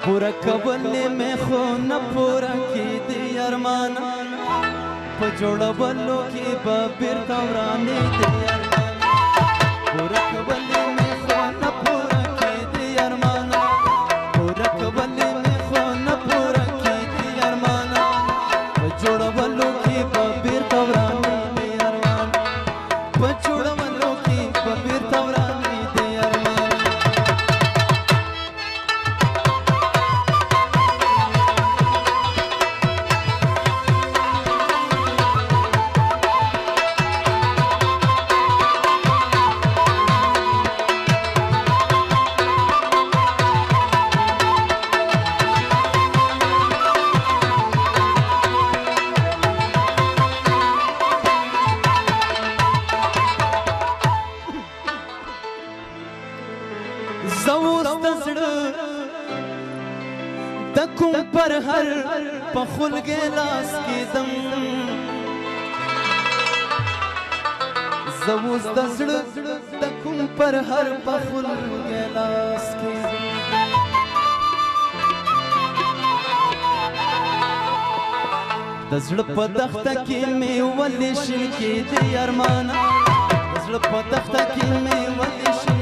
پورا کولې مې خو نه پورا کېدې ارمانه په جوړولو کې به بیرته ورانېدې ارمانه پورا کولې مې خو نه پورا کېدې ارمانه پورا کولې مې خو نه پورا کېدې ارمانه په جوړولو کې به بیرته ورانېدې ارمانه په جوړولو کې به بیرته ورانېدې ارمانه د کوم پر هر په خلګې لاس کېدم زه اوس د زړه د کوم پر هر په خلګې لاس کېدم د زړه په دښته کې مې ولې شین کېدې ارمانه د زړه په دښته کې مې ولې شین